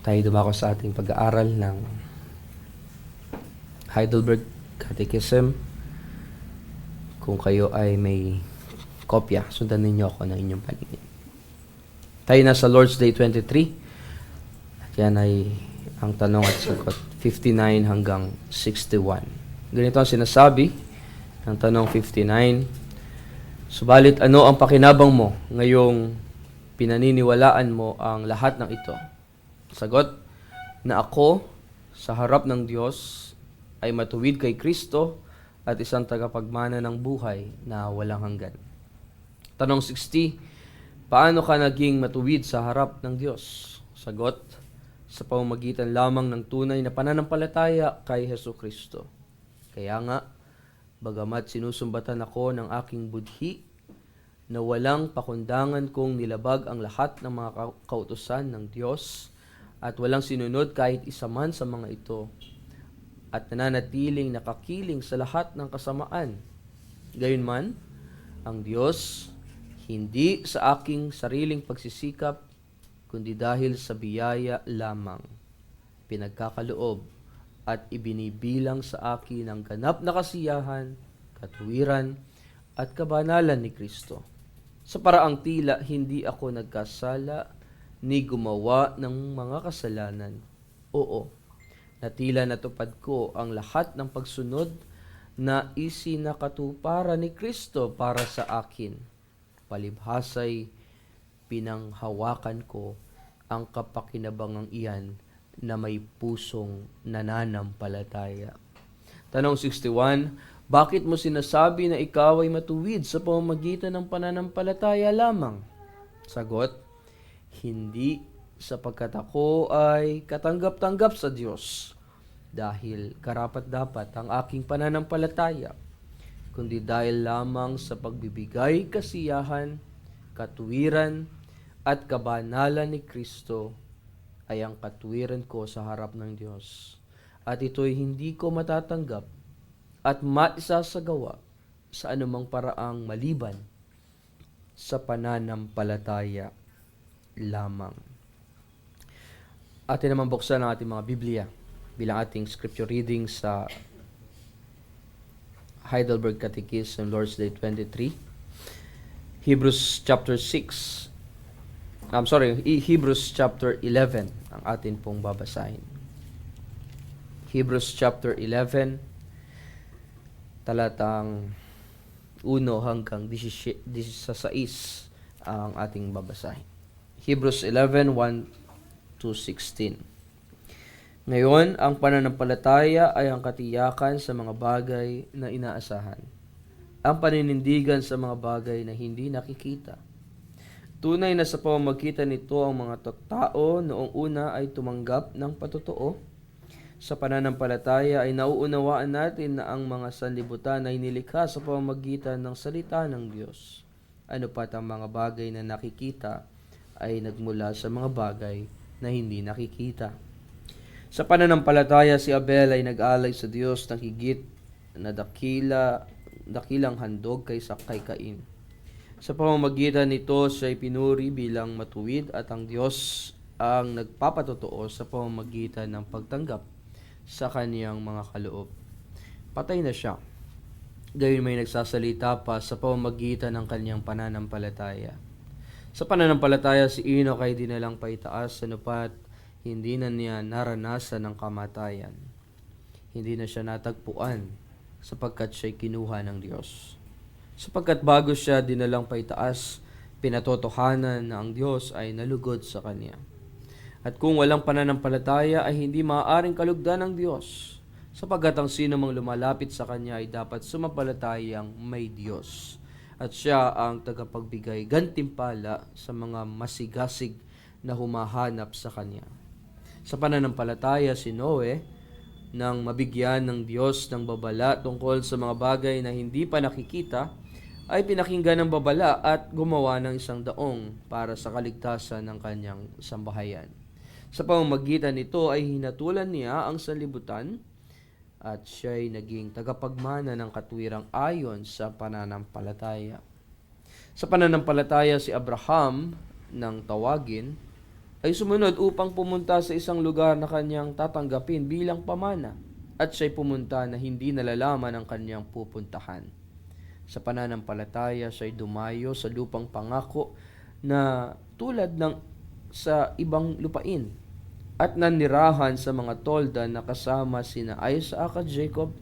Tayo dumako sa ating pag-aaral ng Heidelberg Catechism. Kung kayo ay may kopya, sundan ninyo ako ng inyong paningin. Tayo na sa Lord's Day 23. At yan ay ang tanong at sagot 59 hanggang 61. Ganito ang sinasabi ng tanong 59. Subalit ano ang pakinabang mo ngayong pinaniniwalaan mo ang lahat ng ito? Sagot, na ako sa harap ng Diyos ay matuwid kay Kristo at isang tagapagmana ng buhay na walang hanggan. Tanong 60, paano ka naging matuwid sa harap ng Diyos? Sagot, sa pamamagitan lamang ng tunay na pananampalataya kay Hesus Kristo. Kaya nga, bagamat sinusumbatan ako ng aking budhi na walang pakundangan kong nilabag ang lahat ng mga kautusan ng Diyos at walang sinunod kahit isa man sa mga ito, at nananatiling nakakiling sa lahat ng kasamaan. Gayunman, ang Diyos, hindi sa aking sariling pagsisikap, kundi dahil sa biyaya lamang, pinagkakaloob at ibinibilang sa akin ang ganap na kasiyahan, katuwiran, at kabanalan ni Kristo. Sa paraang tila hindi ako nagkasala ni gumawa ng mga kasalanan. Oo, na tila natupad ko ang lahat ng pagsunod na isinakatuparan ni Kristo para sa akin. Palibhasay, pinanghawakan ko ang kapakinabangang iyan na may pusong nananampalataya. Tanong 61, bakit mo sinasabi na ikaw ay matuwid sa pamamagitan ng pananampalataya lamang? Sagot, hindi sapagkat ako ay katanggap-tanggap sa Diyos dahil karapat-dapat ang aking pananampalataya, kundi dahil lamang sa pagbibigay kasiyahan, katuwiran, at kabanalan ni Kristo ay ang katuwiran ko sa harap ng Diyos. At ito'y hindi ko matatanggap at maisasagawa sa anumang paraang maliban sa pananampalataya lamang. Atin naman buksan ang ating mga Biblia bilang ating scripture reading sa Heidelberg Catechism, Lord's Day 23. Hebrews chapter 11 ang atin pong babasahin. Hebrews chapter 11, talatang 1 hanggang 16 ang ating babasahin. Hebrews 11, 1-16. Ngayon, ang pananampalataya ay ang katiyakan sa mga bagay na inaasahan, ang paninindigan sa mga bagay na hindi nakikita. Tunay na sa pamamagitan nito ang mga tao noong una ay tumanggap ng patotoo. Sa pananampalataya ay nauunawaan natin na ang mga sanlibutan ay nilikha sa pamamagitan ng salita ng Diyos. Ano pat ang mga bagay na nakikita ay nagmula sa mga bagay na hindi nakikita. Sa pananampalataya si Abel ay nag-alay sa Diyos ng higit na dakilang handog kaysa kay Cain. Sa pamamagitan nito siya ay pinuri bilang matuwid at ang Diyos ang nagpapatotoo sa pamamagitan ng pagtanggap sa kaniyang mga kaloob. Patay na siya, gayon may nagsasalita pa sa pamamagitan ng kaniyang pananampalataya. Sa pananampalataya si Enoch ay dinalang paitaas anupat hindi na niya naranasan ng kamatayan. Hindi na siya natagpuan sapagkat siya'y kinuha ng Diyos. Sapagkat bago siya dinalang paitaas, pinatotohanan na ang Diyos ay nalugod sa kanya. At kung walang pananampalataya ay hindi maaaring kalugdan ng Diyos, sapagkat ang sino mang lumalapit sa kanya ay dapat sumampalatayang may Diyos. At siya ang tagapagbigay gantimpala sa mga masigasig na humahanap sa kanya. Sa pananampalataya si Noe, nang mabigyan ng Diyos ng babala tungkol sa mga bagay na hindi pa nakikita, ay pinakinggan ng babala at gumawa ng isang daong para sa kaligtasan ng kanyang sambahayan. Sa pamamagitan nito ay hinatulan niya ang sanlibutan at siya'y naging tagapagmana ng katwirang ayon sa pananampalataya. Sa pananampalataya si Abraham nang tawagin, ay sumunod upang pumunta sa isang lugar na kanyang tatanggapin bilang pamana, at siya'y pumunta na hindi nalalaman ang kanyang pupuntahan. Sa pananampalataya, siya'y dumayo sa lupang pangako na tulad ng sa ibang lupain, at nanirahan sa mga tolda na kasama sina Isaac at Jacob,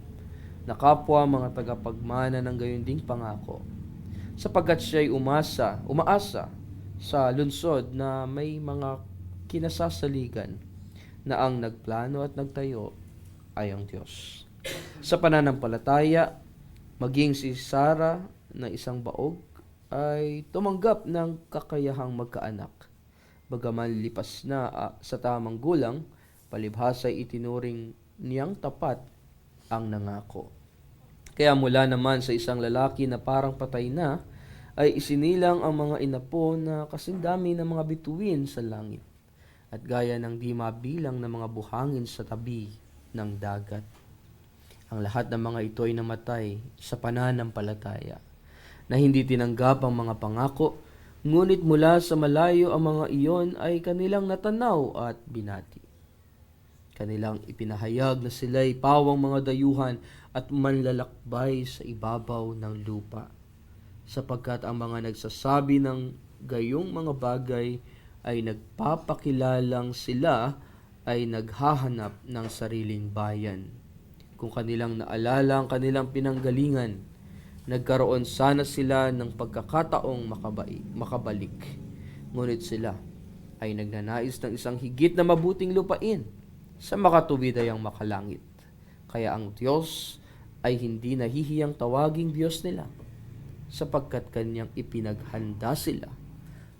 na kapwa mga tagapagmana ng gayon ding pangako, sapagkat siya'y umaasa sa lungsod na may mga kinasasaligan, na ang nagplano at nagtayo ay ang Diyos. Sa pananampalataya, maging si Sarah na isang baog ay tumanggap ng kakayahang magkaanak. Bagaman lipas na sa tamang gulang, palibhasa'y itinuring niyang tapat ang nangako. Kaya mula naman sa isang lalaki na parang patay na, ay isinilang ang mga inapo na kasindami ng mga bituin sa langit, at gaya ng di mabilang na mga buhangin sa tabi ng dagat. Ang lahat ng mga ito ay namatay sa pananampalataya, na hindi tinanggap ang mga pangako, ngunit mula sa malayo ang mga iyon ay kanilang natanaw at binati. Kanilang ipinahayag na sila'y pawang mga dayuhan at manlalakbay sa ibabaw ng lupa, sapagkat ang mga nagsasabi ng gayong mga bagay ay nagpapakilalang sila ay naghahanap ng sariling bayan. Kung kanilang naalala ang kanilang pinanggalingan, nagkaroon sana sila ng pagkakataong makabalik. Ngunit sila ay nagnanais ng isang higit na mabuting lupain sa makatuwidayang makalangit. Kaya ang Diyos ay hindi nahihiyang tawaging Diyos nila, sapagkat kanyang ipinaghanda sila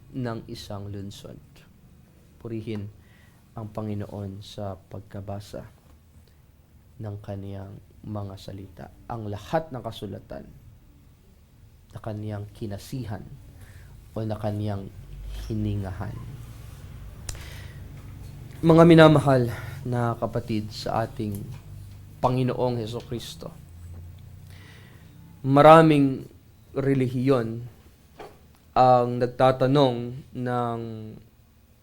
ng isang lungsod. Purihin ang Panginoon sa pagkabasa ng kaniyang mga salita. Ang lahat ng kasulatan na kaniyang kinasihan o na kaniyang hiningahan. Mga minamahal na kapatid sa ating Panginoong Hesukristo, maraming relihiyon ang nagtatanong ng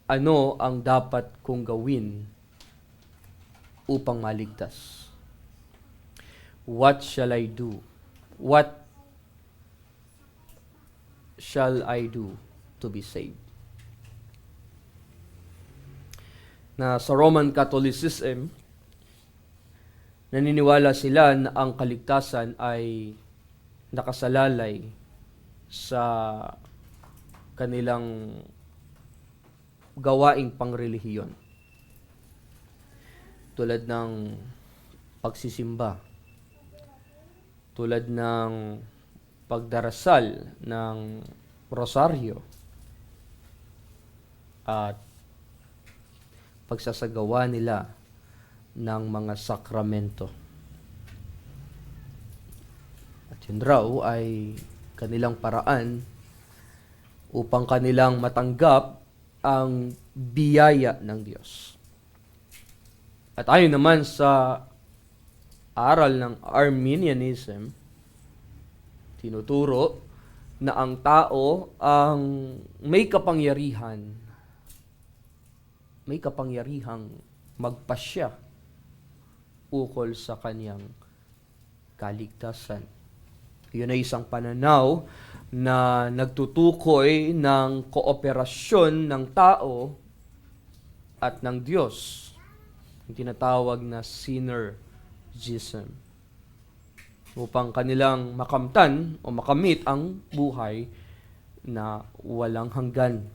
ano ang dapat kong gawin upang maligtas. What shall I do? What shall I do to be saved? Na sa Roman Catholicism, naniniwala sila na ang kaligtasan ay nakasalalay sa kanilang gawaing pangrelihiyon, tulad ng pagsisimba, tulad ng pagdarasal ng rosaryo, at pagsasagawa nila ng mga sakramento. At yun raw ay kanilang paraan upang kanilang matanggap ang biyaya ng Diyos. At ayon naman sa aral ng Arminianism, tinuturo na ang tao ang may kapangyarihang magpasya ukol sa kaniyang kaligtasan. Yun ay isang pananaw na nagtutukoy ng kooperasyon ng tao at ng Diyos, yung tinatawag na synergism, upang kanilang makamtan o makamit ang buhay na walang hanggan.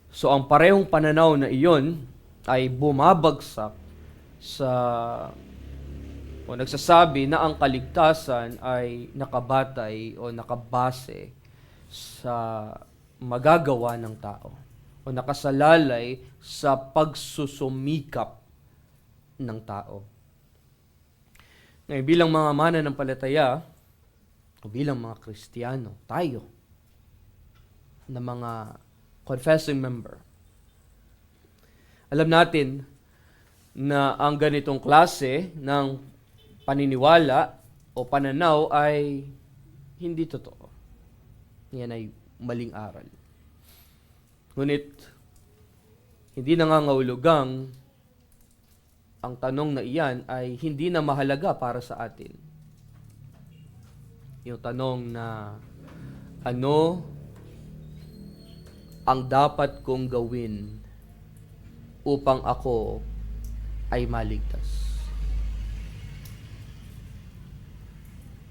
So ang parehong pananaw na iyon ay bumabagsak sa o nagsasabi na ang kaligtasan ay nakabatay o nakabase sa magagawa ng tao o nakasalalay sa pagsusumikap ng tao. Ngayon, bilang mga mananampalataya o bilang mga Kristiyano, tayo na mga confessing member, alam natin na ang ganitong klase ng paniniwala o pananaw ay hindi totoo. Yan ay maling aral. Ngunit, Hindi nangangahulugang ang tanong na iyan ay hindi na mahalaga para sa atin. Yung tanong na ano ang dapat kong gawin upang ako ay maligtas?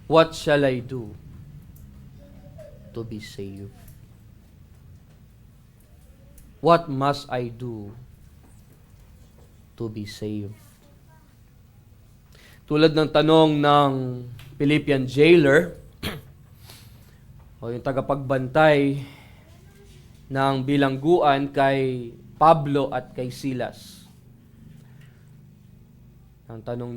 What shall I do to be saved? What must I do to be saved? Tulad ng tanong ng Philippian jailer o yung tagapagbantay ng bilangguan kay Pablo at kay Silas. Ang tanong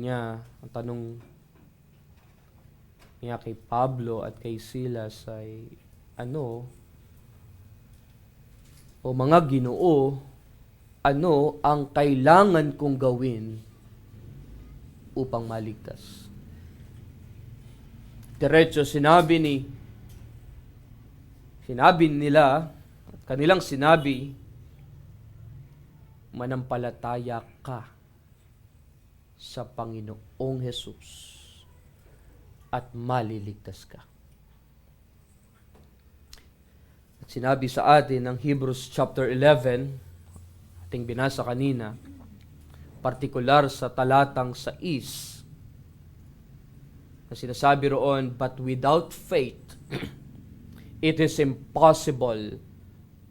niya kay Pablo at kay Silas ay ano o mga Ginoo, ano ang kailangan kong gawin upang maligtas? Diretso sinabi nila, at kanilang sinabi, manampalataya ka sa Panginoong Hesus at maliligtas ka. Sinabi sa atin ng Hebrews chapter 11, ating binasa kanina, partikular sa talatang 6, na sinasabi roon, but without faith, it is impossible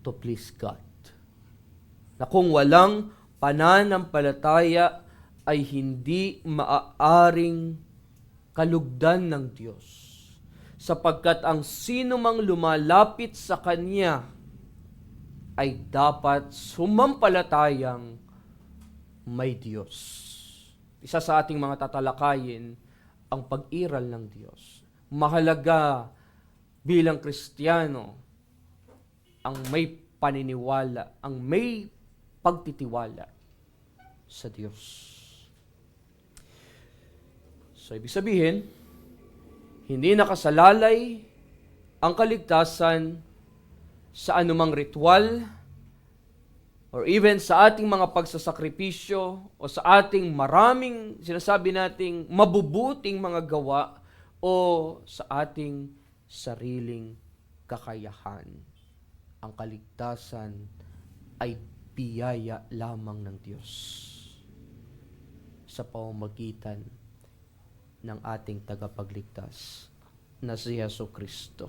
to please God. Na kung walang pananampalataya ay hindi maaaring kalugdan ng Diyos. Sapagkat ang sino mang lumalapit sa Kanya ay dapat sumampalatayang may Diyos. Isa sa ating mga tatalakayin, ang pag-iral ng Diyos. Mahalaga bilang Kristiyano ang may paniniwala, ang may pagtitiwala sa Diyos. So, ibig sabihin, hindi nakasalalay ang kaligtasan sa anumang ritual or even sa ating mga pagsasakripisyo o sa ating maraming sinasabi nating mabubuting mga gawa o sa ating sariling kakayahan. Ang kaligtasan ay biyaya lamang ng Diyos sa pamamagitan ng ating tagapagligtas na si Jesucristo.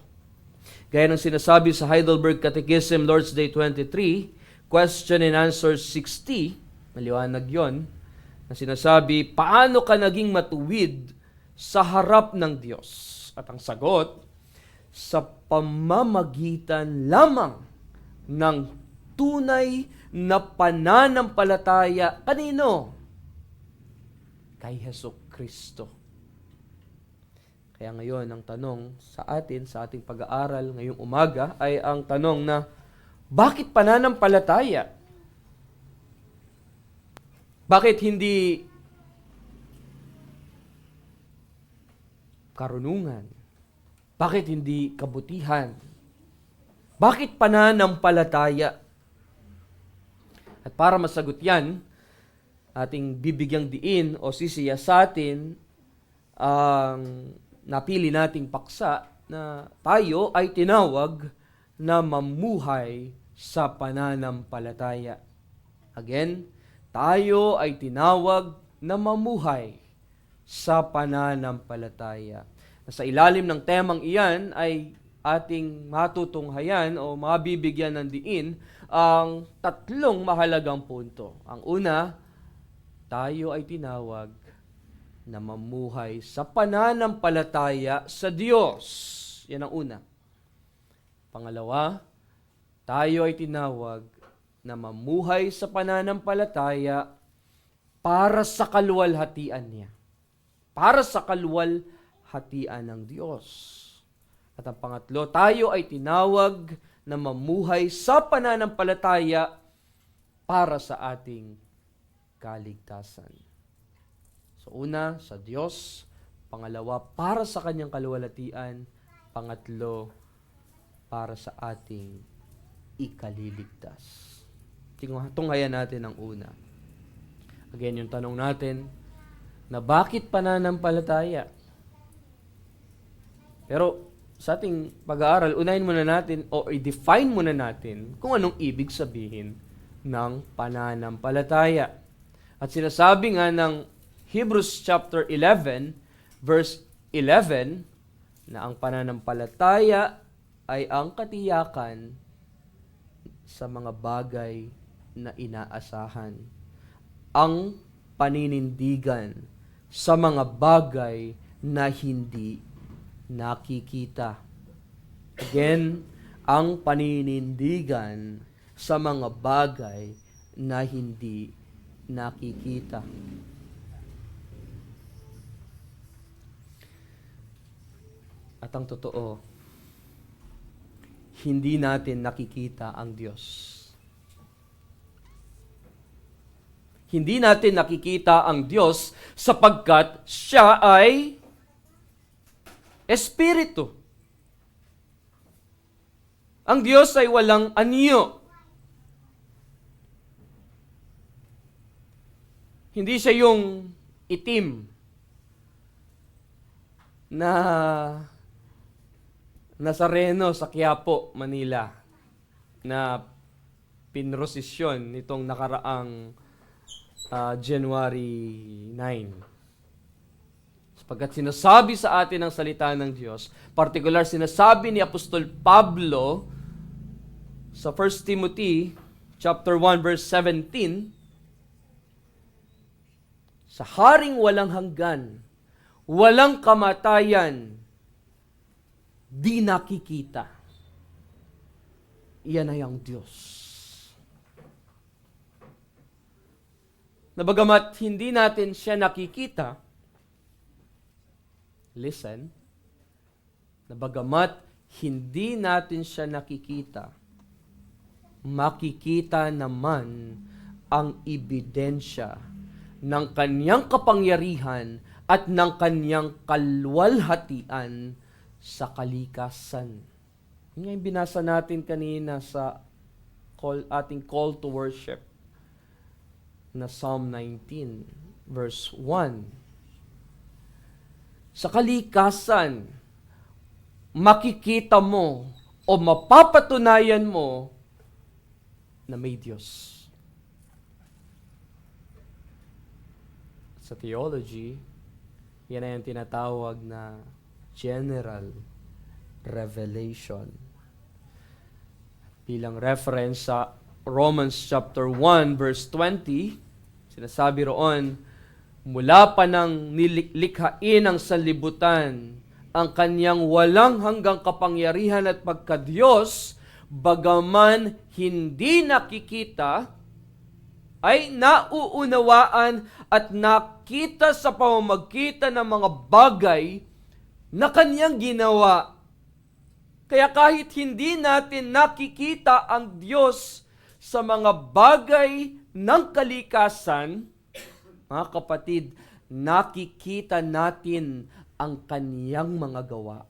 Gaya ng sinasabi sa Heidelberg Catechism, Lord's Day 23, question and answer 60, maliwanag yon, na sinasabi, paano ka naging matuwid sa harap ng Diyos? At ang sagot, sa pamamagitan lamang ng tunay na pananampalataya. Kanino? Kay Jesucristo. Kaya ngayon, ang tanong sa atin, sa ating pag-aaral ngayong umaga, ay ang tanong na, bakit pananampalataya? Bakit hindi karunungan? Bakit hindi kabutihan? Bakit pananampalataya? At para masagot yan, ating bibigyang diin o sisiya sa atin ang napili nating paksa na tayo ay tinawag na mamuhay sa pananampalataya. Again, tayo ay tinawag na mamuhay sa pananampalataya. Sa ilalim ng temang iyan ay ating matutunghayan o mabibigyan ng diin ang tatlong mahalagang punto. Ang una, tayo ay tinawag na mamuhay sa pananampalataya sa Diyos. Yan ang una. Pangalawa, tayo ay tinawag na mamuhay sa pananampalataya para sa kaluwalhatian niya. Para sa kaluwalhatian ng Diyos. At ang pangatlo, tayo ay tinawag na mamuhay sa pananampalataya para sa ating kaligtasan. So una, sa Diyos. Pangalawa, para sa kanyang kaluwalhatian. Pangatlo, para sa ating ikaliligtas. Tunghayan natin ang una. Again, yung tanong natin, na bakit pananampalataya? Pero sa ating pag-aaral, unahin muna natin o i-define muna natin kung anong ibig sabihin ng pananampalataya. At sinasabi nga ng Hebrews chapter 11, verse 11, na ang pananampalataya ay ang katiyakan sa mga bagay na inaasahan. Ang paninindigan sa mga bagay na hindi nakikita. Again, ang paninindigan sa mga bagay na hindi nakikita. At ang totoo, hindi natin nakikita ang Diyos. Hindi natin nakikita ang Diyos sapagkat Siya ay Espiritu. Ang Diyos ay walang anyo. Hindi siya yung itim na Nazareno sa Quiapo, Manila, na pinrosisyon nitong nakaraang January 9. Sapagkat sinasabi sa atin ang salita ng Diyos, particular sinasabi ni Apostol Pablo sa 1 Timothy chapter 1 verse 17, sa haring walang hanggan, walang kamatayan, di nakikita. Iyan ay ang Diyos. Na bagamat hindi natin siya nakikita, listen, na bagamat hindi natin siya nakikita, makikita naman ang ebidensya ng kanyang kapangyarihan at ng kanyang kaluwalhatian sa kalikasan. Yun nga yung binasa natin kanina sa ating call to worship na Psalm 19, verse 1. Sa kalikasan, makikita mo o mapapatunayan mo na may Diyos. Sa theology, yan ay ang tinatawag na general revelation. Bilang reference sa Romans chapter 1 verse 20, sinasabi roon, mula pa nang nilikhain ang sanlibutan, ang kanyang walang hanggang kapangyarihan at pagkadiyos, bagaman hindi nakikita, ay nauunawaan at nakita sa pamamagitan ng mga bagay na kanyang ginawa. Kaya kahit hindi natin nakikita ang Diyos sa mga bagay ng kalikasan, mga kapatid, nakikita natin ang kaniyang mga gawa.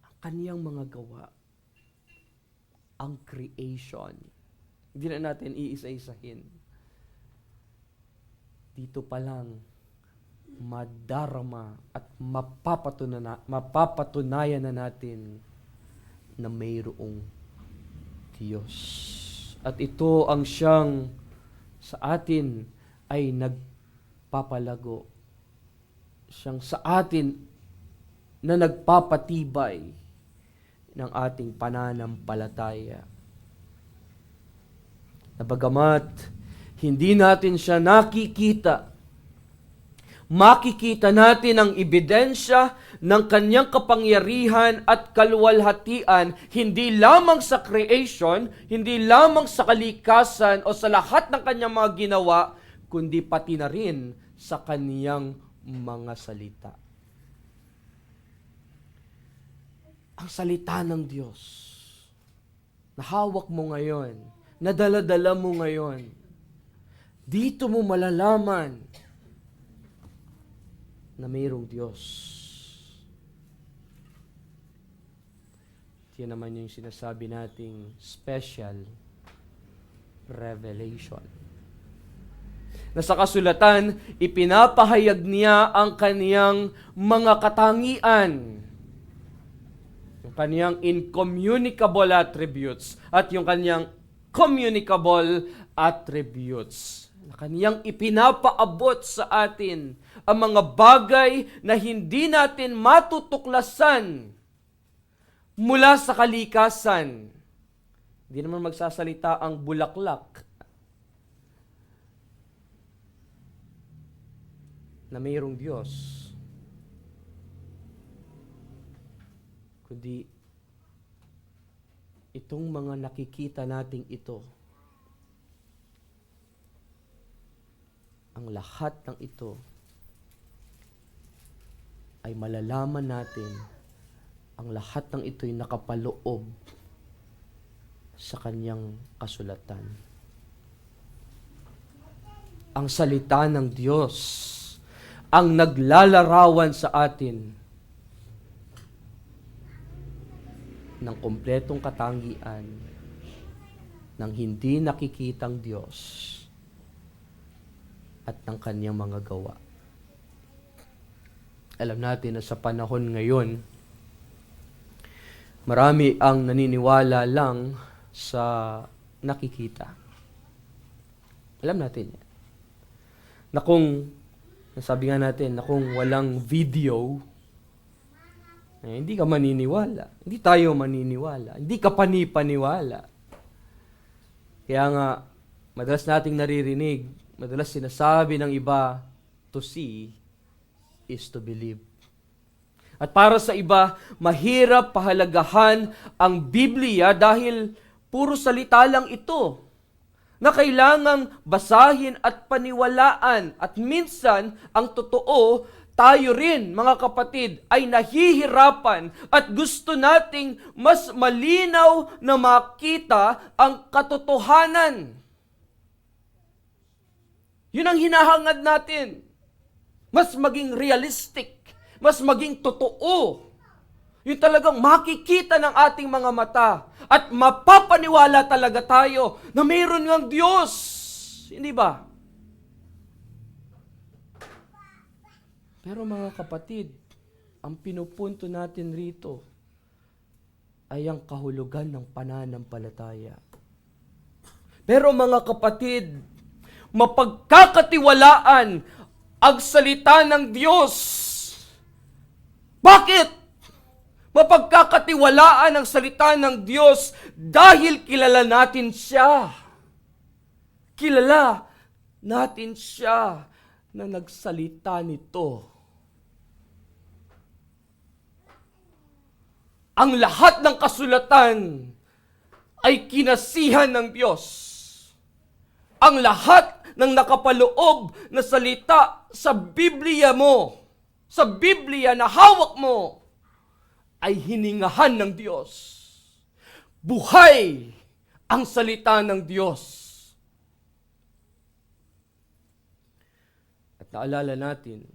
Ang kaniyang mga gawa. Ang creation. Hindi na natin iisa-isahin. Dito pa lang, madarama at mapapatunayan na natin na mayroong Diyos. At ito ang siyang sa atin ay nagpapalago. Siyang sa atin na nagpapatibay ng ating pananampalataya. Na bagamat hindi natin siya nakikita, makikita natin ang ebidensya ng kanyang kapangyarihan at kaluwalhatian, hindi lamang sa creation, hindi lamang sa kalikasan o sa lahat ng kanyang mga ginawa, kundi pati na rin sa kanyang mga salita. Ang salita ng Diyos na hawak mo ngayon, na dala-dala mo ngayon, dito mo malalaman na mayroong Diyos. Yan naman yung sinasabi nating special revelation. Na sa kasulatan, ipinapahayag niya ang kaniyang mga katangian, yung kaniyang incommunicable attributes at yung kaniyang communicable attributes. Na kaniyang ipinapaabot sa atin ang mga bagay na hindi natin matutuklasan mula sa kalikasan. Hindi naman magsasalita ang bulaklak na mayroong Diyos, kundi itong mga nakikita nating ito, ang lahat ng ito ay malalaman natin, ang lahat ng ito'y nakapaloob sa kanyang kasulatan. Ang salita ng Diyos ang naglalarawan sa atin ng kompletong katangian ng hindi nakikitang Diyos at ng kanyang mga gawa. Alam natin na sa panahon ngayon, marami ang naniniwala lang sa nakikita. Alam natin yan. Na kung sabi nga natin na kung walang video, hindi ka maniniwala. Hindi tayo maniniwala. Hindi ka panipaniwala. Kaya nga, madalas nating naririnig, madalas sinasabi ng iba, to see is to believe. At para sa iba, mahirap pahalagahan ang Biblia dahil puro salita lang ito na kailangang basahin at paniwalaan. At minsan, ang totoo, tayo rin, mga kapatid, ay nahihirapan at gusto nating mas malinaw na makita ang katotohanan. Yun ang hinahangad natin. Mas maging realistic, mas maging totoo. Yung talagang makikita ng ating mga mata at mapapaniwala talaga tayo na mayroon ngang Diyos. Hindi ba? Pero mga kapatid, ang pinupunto natin rito ay ang kahulugan ng pananampalataya. Pero mga kapatid, mapagkakatiwalaan ang salita ng Diyos. Bakit? Mapagkakatiwalaan ang salita ng Diyos dahil kilala natin siya. Kilala natin siya na nagsalita nito. Ang lahat ng kasulatan ay kinasihan ng Diyos. Ang lahat ng nakapaloob na salita sa Biblia mo, sa Biblia na hawak mo, ay hiningahan ng Diyos. Buhay ang salita ng Diyos. At naalala natin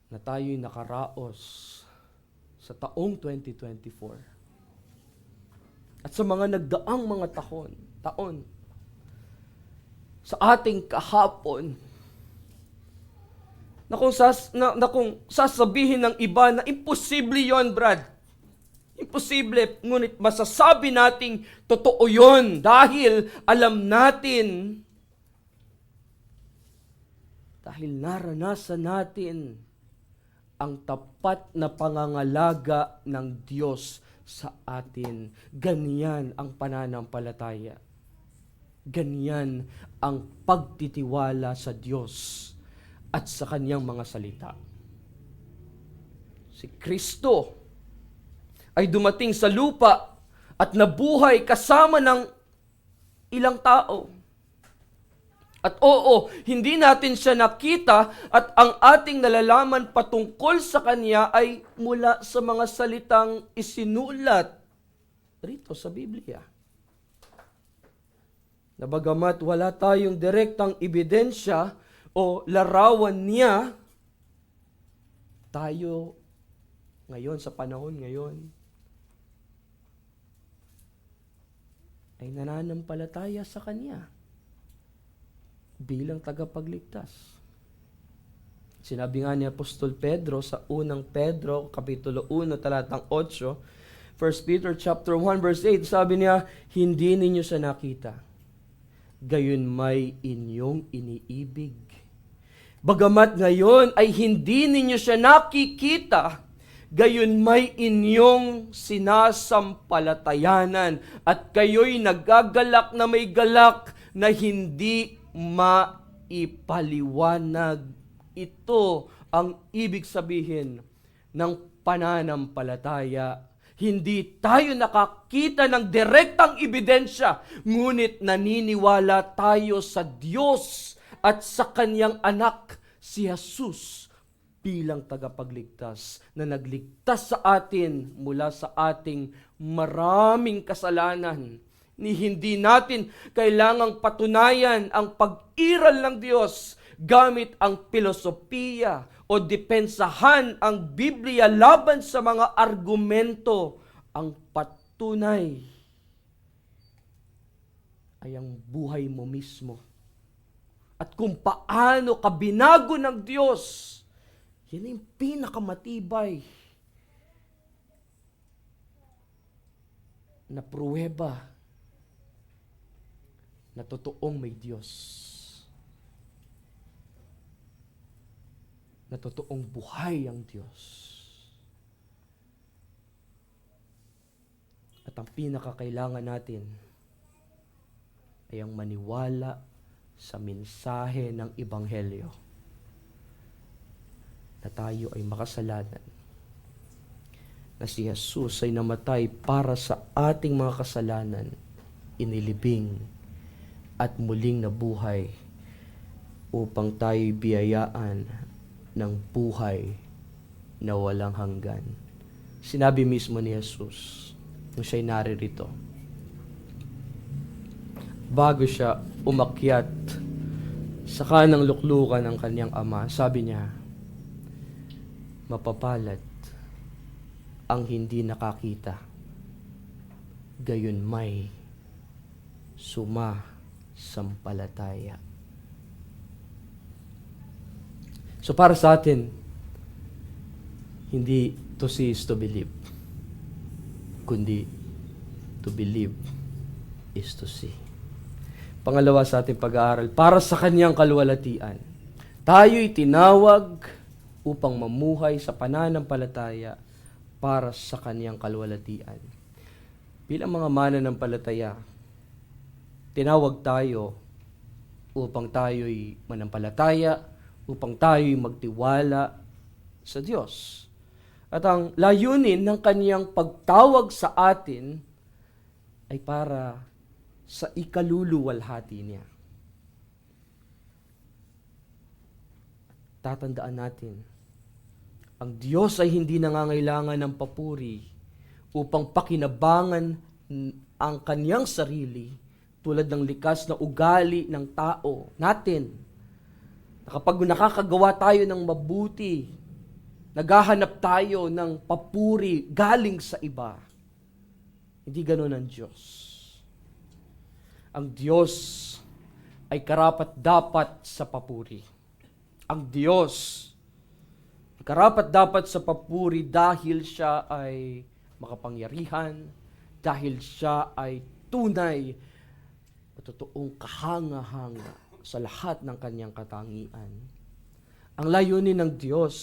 na tayo'y nakaraos sa taong 2024. At sa mga nagdaang mga taon, sa ating kahapon, na kung sasabihin ng iba na imposible yon, Brad. Imposible, ngunit masasabi nating totoo yon dahil alam natin, dahil naranasan natin ang tapat na pangangalaga ng Diyos sa atin. Ganyan ang pananampalataya. Ganyan ang pagtitiwala sa Diyos at sa kanyang mga salita. Si Kristo ay dumating sa lupa at nabuhay kasama ng ilang tao. At oo, hindi natin siya nakita at ang ating nalalaman patungkol sa kanya ay mula sa mga salitang isinulat rito sa Biblia. Na bagamat wala tayong direktang ebidensya o larawan niya, tayo ngayon, sa panahon ngayon, ay nananampalataya sa Kanya bilang tagapagligtas. Sinabi nga ni Apostol Pedro sa unang Pedro, Kapitulo 1, talatang 8, 1 Peter chapter 1, verse 8, sabi niya, hindi ninyo siya nakita, gayon may inyong iniibig. Bagamat ngayon ay hindi ninyo siya nakikita, gayon may inyong sinasampalatayanan at kayo'y nagagalak na may galak na hindi maipaliwanag. Ito ang ibig sabihin ng pananampalataya. Hindi tayo nakakita ng direktang ebidensya, ngunit naniniwala tayo sa Diyos at sa Kanyang anak, si Jesus, bilang tagapagligtas na nagligtas sa atin mula sa ating maraming kasalanan. Hindi natin kailangang patunayan ang pag-iral ng Diyos gamit ang filosofiya o depensahan ang Biblia laban sa mga argumento. Ang patunay ay ang buhay mo mismo. At kung paano ka binago ng Diyos, yan yung pinakamatibay na pruweba na totoong may Diyos. Na totoong buhay ang Diyos. At ang pinakakailangan natin ay ang maniwala sa mensahe ng Ebanghelyo na tayo ay makasalanan, na si Jesus ay namatay para sa ating mga kasalanan, inilibing at muling nabuhay upang tayo biyayaan ng buhay na walang hanggan. Sinabi mismo ni Jesus nung siya'y naririto, bago siya umakyat sa kanang luklukan ng kanyang ama, sabi niya, mapapalad ang hindi nakakita, gayon may sumasampalataya. So para sa atin, hindi to see is to believe, kundi to believe is to see. Pangalawa sa ating pag-aaral, para sa Kanyang kaluwalhatian, tayo'y tinawag upang mamuhay sa pananampalataya para sa Kanyang kaluwalhatian. Bilang mga mananampalataya, tinawag tayo upang tayo'y manampalataya, upang tayo'y magtiwala sa Diyos. At ang layunin ng Kanyang pagtawag sa atin ay para sa ikaluluwalhati niya. Tatandaan natin, ang Diyos ay hindi nangangailangan ng papuri upang pakinabangan ang Kanyang sarili tulad ng likas na ugali ng tao natin. Kapag nakakagawa tayo ng mabuti, naghahanap tayo ng papuri galing sa iba. Hindi ganoon ang Diyos. Ang Diyos ay karapat-dapat sa papuri. Ang Diyos ay karapat-dapat sa papuri dahil siya ay makapangyarihan, dahil siya ay tunay at totoong kahanga-hanga sa lahat ng kanyang katangian. Ang layunin ng Diyos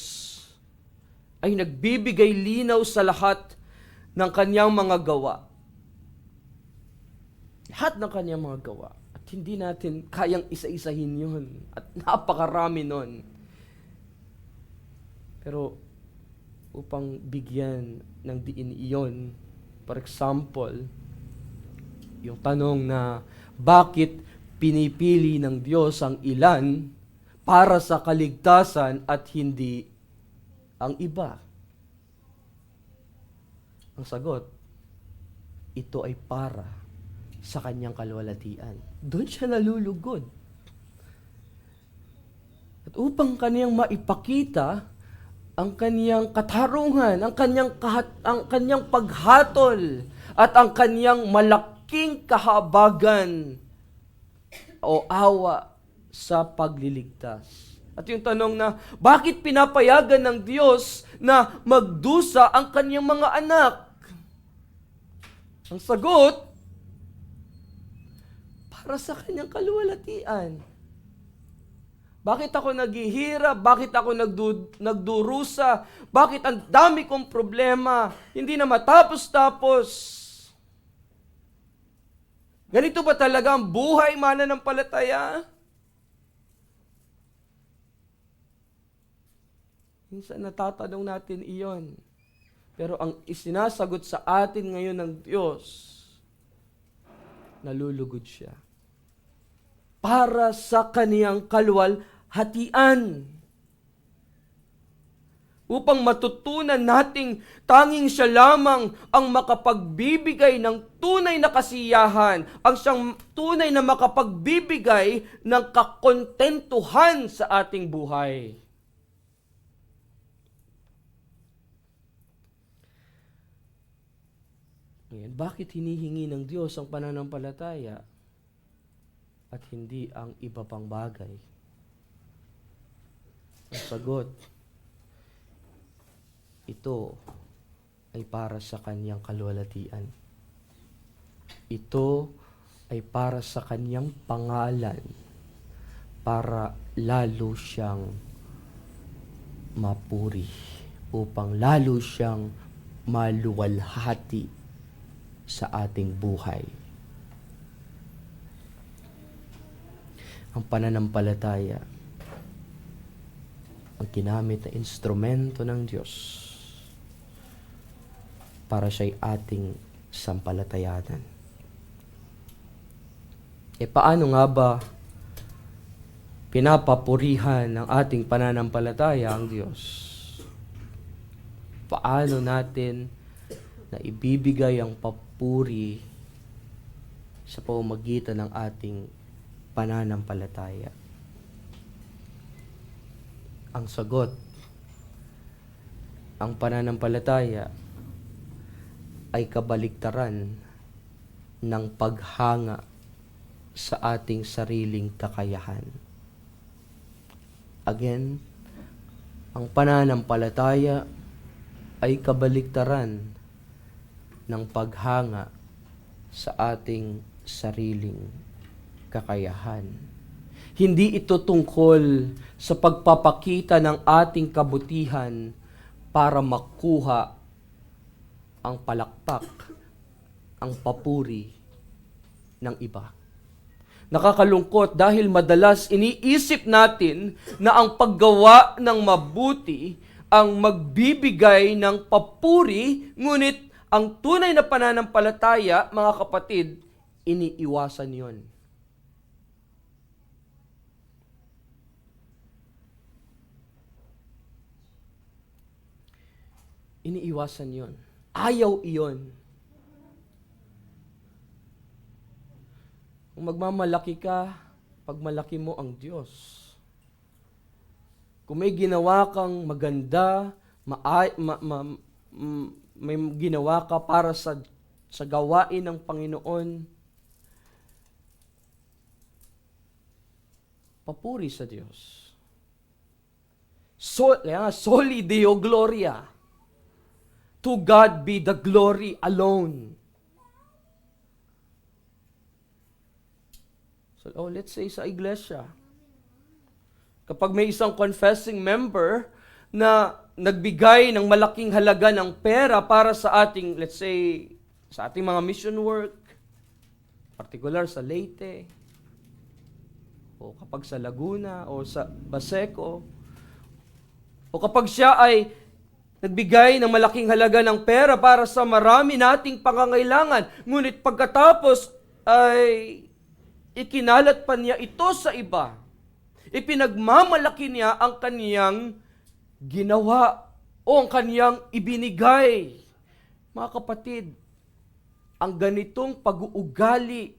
ay nagbibigay linaw sa lahat ng kanyang mga gawa. Lahat ng kanyang mga gawa. At hindi natin kayang isa-isahin yun. At napakarami nun. Pero upang bigyan ng diin iyon, for example, yung tanong na bakit pinipili ng Diyos ang ilan para sa kaligtasan at hindi ang iba? Ang sagot, ito ay para sa Kanyang kaluwalhatian. Doon siya nalulugod. At upang Kanyang maipakita ang Kanyang katarungan, ang Kanyang paghatol, at ang Kanyang malaking malaking kahabagan o awa sa pagliligtas. At yung tanong na, bakit pinapayagan ng Diyos na magdusa ang kanyang mga anak? Ang sagot, para sa kanyang kaluwalhatian. Bakit ako naghihirap? Bakit ako nagdurusa? Bakit ang dami kong problema? Hindi na matapos-tapos. Ganito ba talaga ang buhay mananampalataya? Minsan natatanong natin iyon. Pero ang isinasagot sa atin ngayon ng Diyos, nalulugod siya. Para sa kaniyang kaluwalhatian. Upang matutunan nating tanging siya lamang ang makapagbibigay ng tunay na kasiyahan, ang siyang tunay na makapagbibigay ng kakontentuhan sa ating buhay. Ngayon, bakit hinihingi ng Diyos ang pananampalataya at hindi ang iba pang bagay? Ang sagot, ito ay para sa kanyang kaluwalhatian. Ito ay para sa kanyang pangalan, para lalo siyang mapuri, upang lalo siyang maluwalhati sa ating buhay. Ang pananampalataya, ang ginamit na instrumento ng Diyos para siya'y ating sampalatayanan. Paano nga ba pinapapurihan ng ating pananampalataya ang Diyos? Paano natin na ibibigay ang papuri sa pamamagitan ng ating pananampalataya? Ang sagot, ang pananampalataya ay kabaliktaran ng paghanga sa ating sariling kakayahan. Again, ang pananampalataya ay kabaliktaran ng paghanga sa ating sariling kakayahan. Hindi ito tungkol sa pagpapakita ng ating kabutihan para makuha ang palakpak, ang papuri ng iba. Nakakalungkot dahil madalas iniisip natin na ang paggawa ng mabuti ang magbibigay ng papuri, ngunit ang tunay na pananampalataya, mga kapatid, iniiwasan yon. Iniiwasan yon. Ayaw iyon. Kung magmamalaki ka, pagmalaki mo ang Diyos. Kung may ginawa kang maganda, may ginawa ka para sa gawain ng Panginoon, papuri sa Diyos. Soli Deo Gloria. To God be the glory alone. So, let's say sa iglesia, kapag may isang confessing member na nagbigay ng malaking halaga ng pera para sa ating, let's say, sa ating mga mission work, particular sa Leyte, o kapag sa Laguna, o sa Baseco, o kapag siya ay nagbigay ng malaking halaga ng pera para sa marami nating pangangailangan, ngunit pagkatapos ay ikinalat pa niya ito sa iba. Ipinagmamalaki niya ang kaniyang ginawa o ang kaniyang ibinigay. Mga kapatid, ang ganitong pag-uugali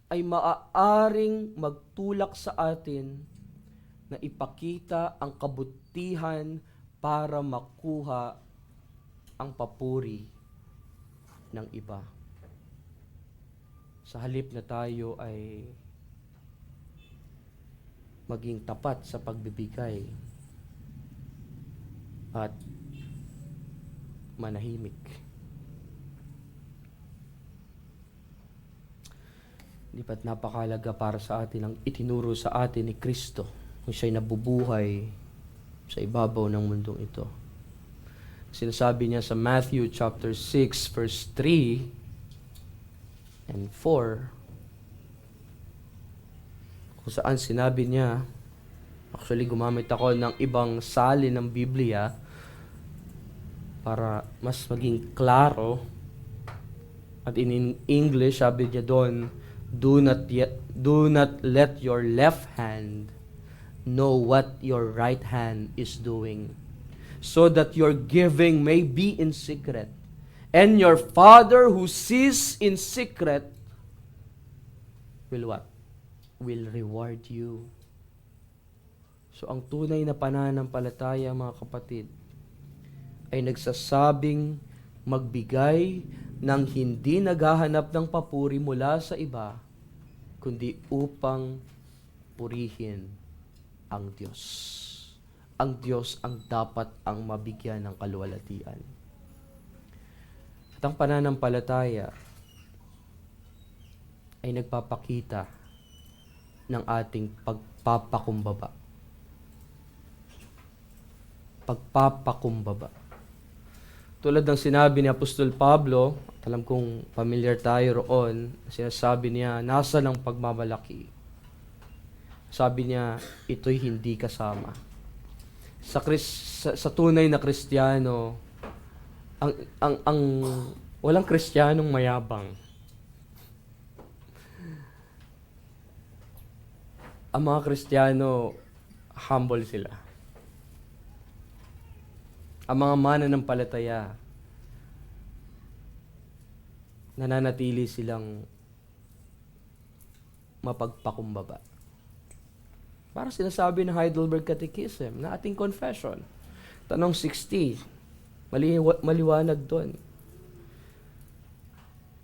ay maaaring magtulak sa atin na ipakita ang kabutihan para makuha ang papuri ng iba. Sa halip na tayo ay maging tapat sa pagbibigay at manahimik. Di ba't napakalaga para sa atin ang itinuro sa atin ni Kristo kung siya'y nabubuhay sa ibabaw ng mundong ito. Sinasabi niya sa Matthew chapter 6 verse 3 and 4, kung saan sinabi niya, actually gumamit ako ng ibang salin ng Biblia para mas maging klaro, at in English sabi niya doon, do not let your left hand know what your right hand is doing, so that your giving may be in secret, and your Father who sees in secret will what? Will reward you. So ang tunay na pananampalataya, mga kapatid, ay nagsasabing magbigay ng hindi naghahanap ng papuri mula sa iba, kundi upang purihin ang Diyos. Ang Diyos ang dapat ang mabigyan ng kaluwalhatian. At ang pananampalataya ay nagpapakita ng ating pagpapakumbaba. Pagpapakumbaba. Tulad ng sinabi ni Apostol Pablo, alam kong familiar tayo roon, sinasabi niya, nasa ng pagmamalaki. Sabi niya, ito'y hindi kasama. Sa tunay na Kristiyano, ang walang Kristiyanong mayabang. Ang mga Kristiyano, humble sila. Ang mga mananampalataya, nananatili silang mapagpakumbaba. Para sinasabi ng Heidelberg Catechism na ating confession. Tanong 60, maliwanag doon,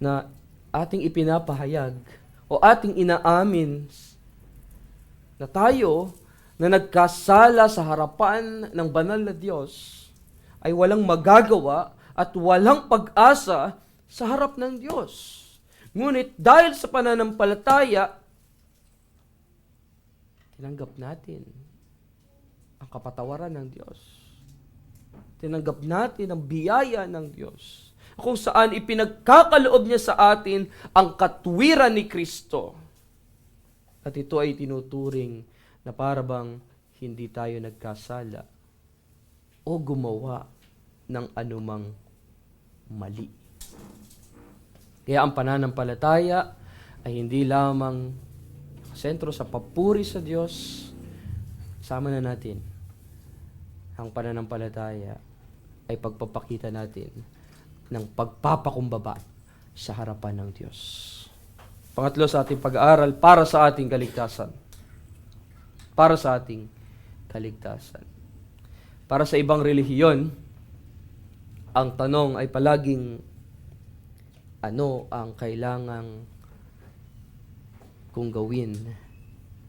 na ating ipinapahayag o ating inaamin na tayo na nagkasala sa harapan ng banal na Diyos ay walang magagawa at walang pag-asa sa harap ng Diyos. Ngunit dahil sa pananampalataya, tinanggap natin ang kapatawaran ng Diyos. Tinanggap natin ang biyaya ng Diyos, kung saan ipinagkakaloob niya sa atin ang katwiran ni Kristo. At ito ay tinuturing na parabang hindi tayo nagkasala o gumawa ng anumang mali. Kaya ang pananampalataya ay hindi lamang sentro sa papuri sa Diyos. Sama na natin. Ang pananampalataya ay pagpapakita natin ng pagpapakumbaba sa harapan ng Diyos. Pangatlo sa ating pag-aaral, para sa ating kaligtasan. Para sa ating kaligtasan. Para sa ibang relihiyon, ang tanong ay palaging, ano ang kailangang kong gawin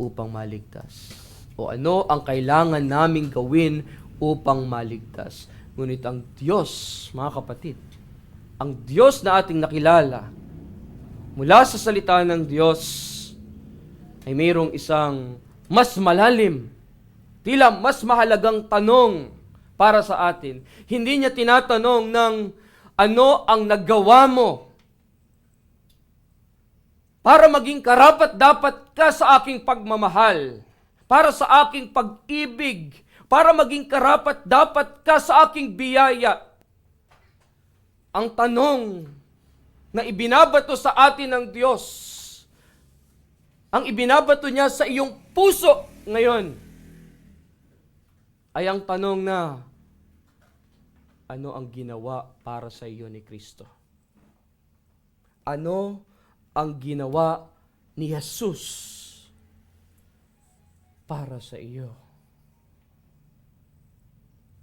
upang maligtas? O ano ang kailangan naming gawin upang maligtas? Ngunit ang Diyos, mga kapatid, ang Diyos na ating nakilala, mula sa salita ng Diyos, ay mayroong isang mas malalim, tila mas mahalagang tanong para sa atin. Hindi niya tinatanong ng ano ang nagawa mo para maging karapat-dapat ka sa aking pagmamahal, para sa aking pag-ibig, para maging karapat-dapat ka sa aking biyaya. Ang tanong na ibinabato sa atin ng Diyos, ang ibinabato niya sa iyong puso ngayon, ay ang tanong na, ano ang ginawa para sa iyo ni Kristo? Ano ang ginawa ni Jesus para sa iyo?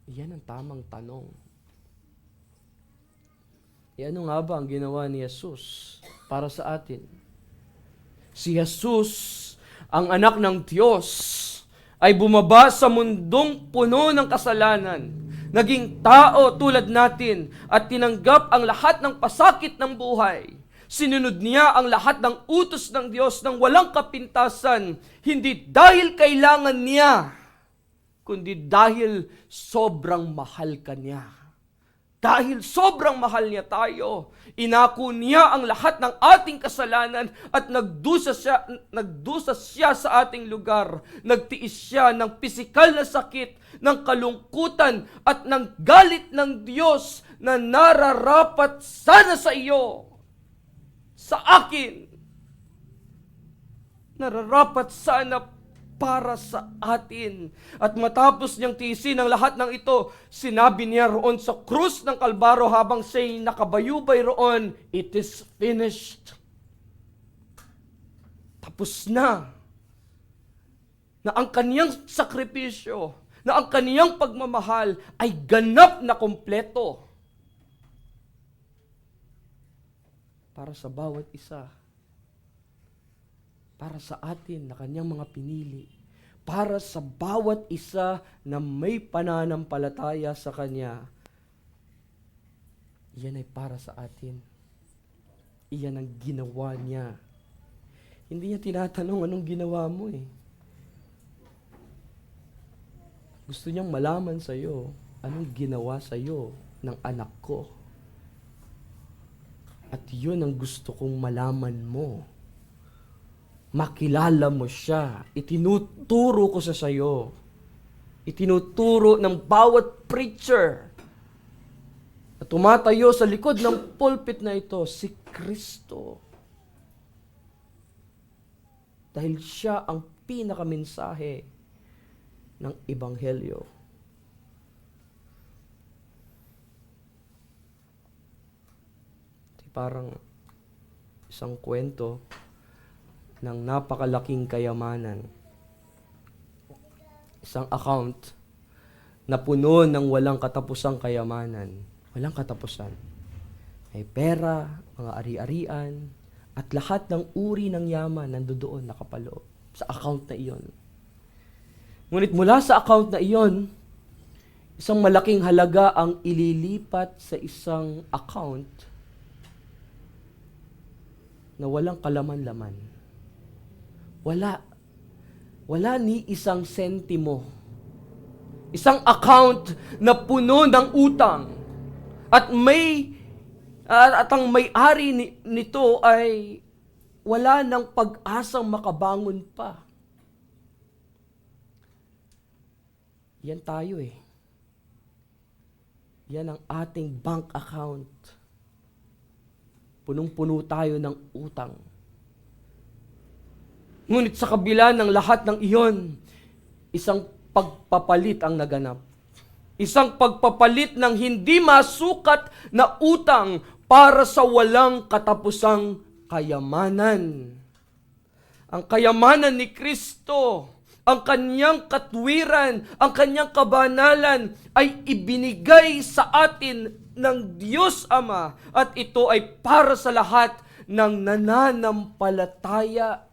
Yan ang tamang tanong. Ano nga ba ang ginawa ni Jesus para sa atin? Si Jesus, ang anak ng Diyos, ay bumaba sa mundong puno ng kasalanan, naging tao tulad natin at tinanggap ang lahat ng pasakit ng buhay. Sinunod niya ang lahat ng utos ng Diyos nang walang kapintasan, hindi dahil kailangan niya, kundi dahil sobrang mahal ka niya. Dahil sobrang mahal niya tayo, inako niya ang lahat ng ating kasalanan at nagdusa siya sa ating lugar. Nagtiis siya ng pisikal na sakit, ng kalungkutan at ng galit ng Diyos na nararapat sana sa iyo, sa akin. Nararapat sana para sa atin. At matapos niyang tiisin ang lahat ng ito, sinabi niya roon sa krus ng Kalbaro habang siya'y nakabayubay roon, "It is finished." Tapos na. Na ang kaniyang sakripisyo, na ang kaniyang pagmamahal ay ganap na kompleto para sa bawat isa. Para sa atin na kanyang mga pinili, para sa bawat isa na may pananampalataya sa kanya, iyan ay para sa atin. Iyan ang ginawa niya. Hindi niya tinatanong anong ginawa mo eh. Gusto niyang malaman sa iyo anong ginawa sa iyo ng anak ko. At yun ang gusto kong malaman mo. Makilala mo siya. Itinuturo ko sa sayo. Itinuturo ng bawat preacher na tumatayo sa likod ng pulpit na ito, si Kristo. Dahil siya ang pinakamensahe ng Ebanghelyo. Parang isang kwento ng napakalaking kayamanan. Isang account na puno ng walang katapusang kayamanan. Walang katapusan. May pera, mga ari-arian, at lahat ng uri ng yaman nandoon nakapaloob sa account na iyon. Ngunit mula sa account na iyon, isang malaking halaga ang ililipat sa isang account na walang kalaman-laman. Wala ni isang sentimo. Isang account na puno ng utang. At ang may-ari nito ay wala ng pag-asang makabangon pa. Yan tayo eh. Yan ang ating bank account. Punong-puno tayo ng utang. Ngunit sa kabila ng lahat ng iyon, isang pagpapalit ang naganap. Isang pagpapalit ng hindi masukat na utang para sa walang katapusang kayamanan. Ang kayamanan ni Kristo, ang kanyang katwiran, ang kanyang kabanalan ay ibinigay sa atin ng Diyos Ama at ito ay para sa lahat ng nananampalataya.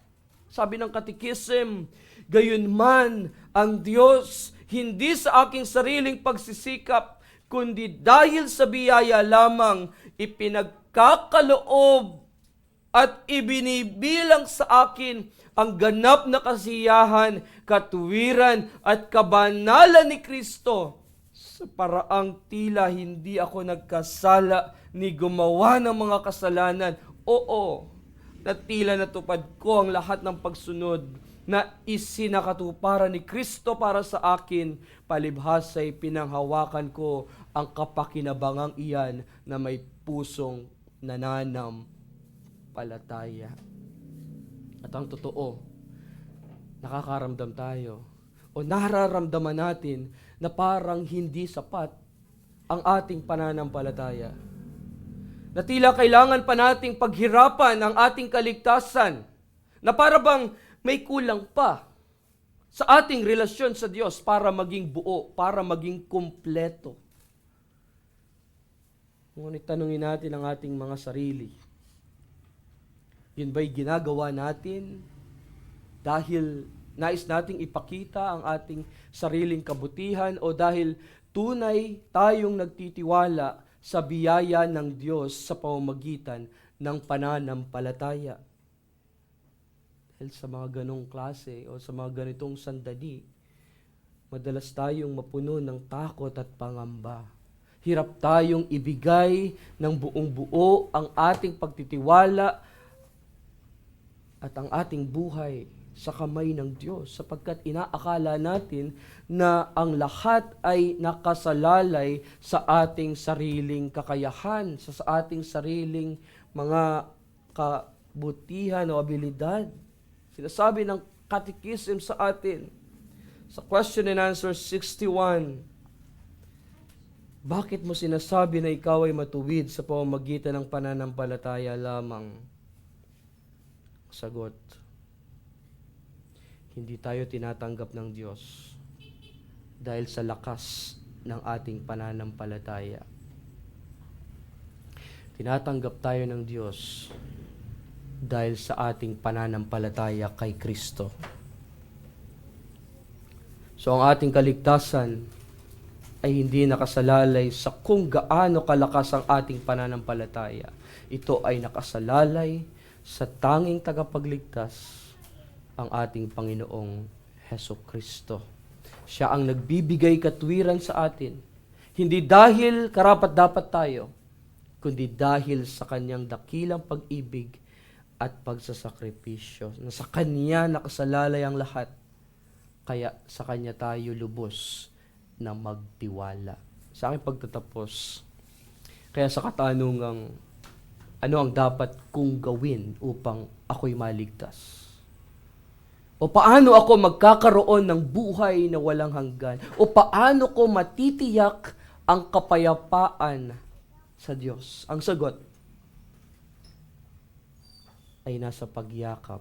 Sabi ng Katekism, gayunman ang Diyos hindi sa aking sariling pagsisikap, kundi dahil sa biyaya lamang ipinagkakaloob at ibinibilang sa akin ang ganap na kasiyahan, katwiran at kabanalan ni Kristo sa paraang tila hindi ako nagkasala ni gumawa ng mga kasalanan. Oo, na tila natupad ko ang lahat ng pagsunod na isinakatuparan ni Kristo para sa akin, palibhas ay pinanghawakan ko ang kapakinabangang iyan na may pusong nananampalataya. At ang totoo, nakakaramdam tayo o nararamdaman natin na parang hindi sapat ang ating pananampalataya. Na tila kailangan pa nating paghirapan ang ating kaligtasan, na para bang may kulang pa sa ating relasyon sa Diyos para maging buo, para maging kumpleto. Ngunit tanungin natin ang ating mga sarili. Yun ba'y ginagawa natin dahil nais nating ipakita ang ating sariling kabutihan o dahil tunay tayong nagtitiwala sa biyaya ng Diyos sa pamamagitan ng pananampalataya? Dahil sa mga ganong klase o sa mga ganitong sandali, madalas tayong mapuno ng takot at pangamba. Hirap tayong ibigay ng buong buo ang ating pagtitiwala at ang ating buhay sa kamay ng Diyos sapagkat inaakala natin na ang lahat ay nakasalalay sa ating sariling kakayahan, sa ating sariling mga kabutihan o abilidad. Sinasabi ng Catechism sa atin, sa question and answer 61, bakit mo sinasabi na ikaw ay matuwid sa pamamagitan ng pananampalataya lamang? Sagot, hindi tayo tinatanggap ng Diyos dahil sa lakas ng ating pananampalataya. Tinatanggap tayo ng Diyos dahil sa ating pananampalataya kay Kristo. So ang ating kaligtasan ay hindi nakasalalay sa kung gaano kalakas ang ating pananampalataya. Ito ay nakasalalay sa tanging tagapagligtas, ang ating Panginoong Hesukristo. Siya ang nagbibigay katwiran sa atin. Hindi dahil karapat-dapat tayo, kundi dahil sa kanyang dakilang pag-ibig at pagsasakripisyo. Na sa kanya nakasalalay ang lahat. Kaya sa kanya tayo lubos na magtiwala. Sa aking pagtatapos, kaya sa katanungang, ano ang dapat kong gawin upang ako'y maligtas? O paano ako magkakaroon ng buhay na walang hanggan? O paano ko matitiyak ang kapayapaan sa Diyos? Ang sagot ay nasa pagyakap.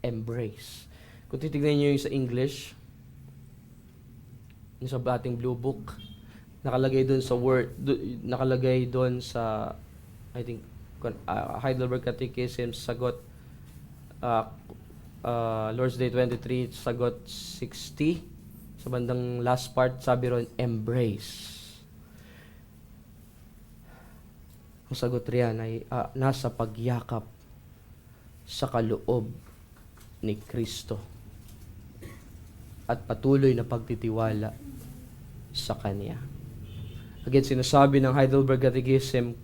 Embrace. Kung titignan niyo yung sa English, yung sa ating blue book, nakalagay doon sa word, nakalagay doon sa, I think, Heidelberg Catechism, sagot, Lord's Day 23, sagot 60. Sa bandang last part, sabi ron, embrace. Ang sagot riyan ay nasa pagyakap sa kaloob ni Kristo at patuloy na pagtitiwala sa Kanya. Again, sinasabi ng Heidelberg Catechism,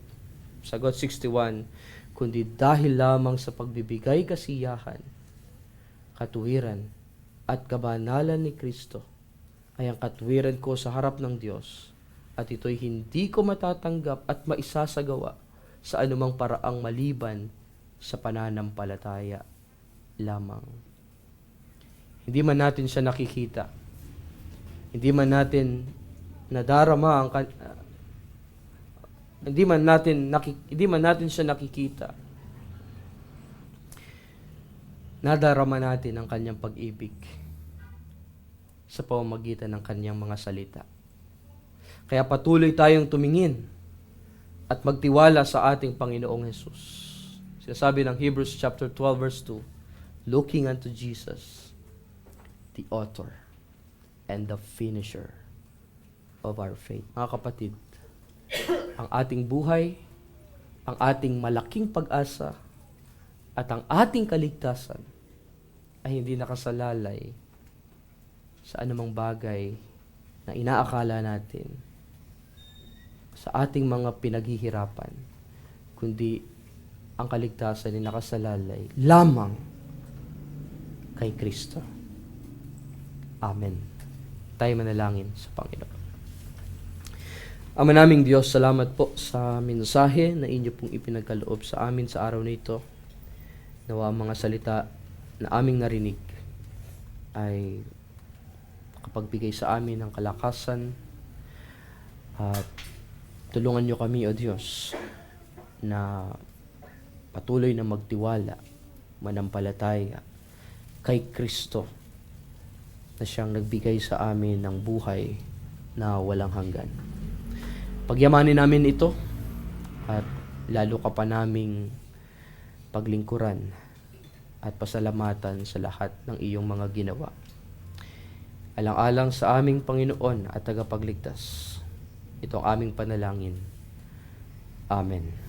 sagot 61, kundi dahil lamang sa pagbibigay kasiyahan, katuwiran, at kabanalan ni Kristo, ay ang katuwiran ko sa harap ng Diyos, at ito'y hindi ko matatanggap at maisasagawa sa anumang paraang maliban sa pananampalataya lamang. Hindi man natin siya nakikita, hindi man natin nadarama ang hindi man natin siya nakikita, nadarama natin ang kanyang pag-ibig sa pamamagitan ng kanyang mga salita. Kaya patuloy tayong tumingin at magtiwala sa ating Panginoong Hesus. Sinasabi ng Hebrews chapter 12 verse 2, looking unto Jesus, the author and the finisher of our faith. Mga kapatid, ang ating buhay, ang ating malaking pag-asa, at ang ating kaligtasan ay hindi nakasalalay sa anumang bagay na inaakala natin sa ating mga pinaghihirapan, kundi ang kaligtasan ay nakasalalay lamang kay Kristo. Amen. Tayo manalangin sa Panginoon. Ama naming Diyos, salamat po sa mensahe na inyo pong ipinagkaloob sa amin sa araw na ito. Nawa ang mga salita na aming narinig ay makapagbigay sa amin ng kalakasan at tulungan nyo kami, O Diyos, na patuloy na magtiwala, manampalataya kay Kristo na siyang nagbigay sa amin ng buhay na walang hanggan. Pagyamanin namin ito at lalo ka pa naming paglingkuran at pasalamatan sa lahat ng iyong mga ginawa. Alang-alang sa aming Panginoon at tagapagligtas, ito ang aming panalangin. Amen.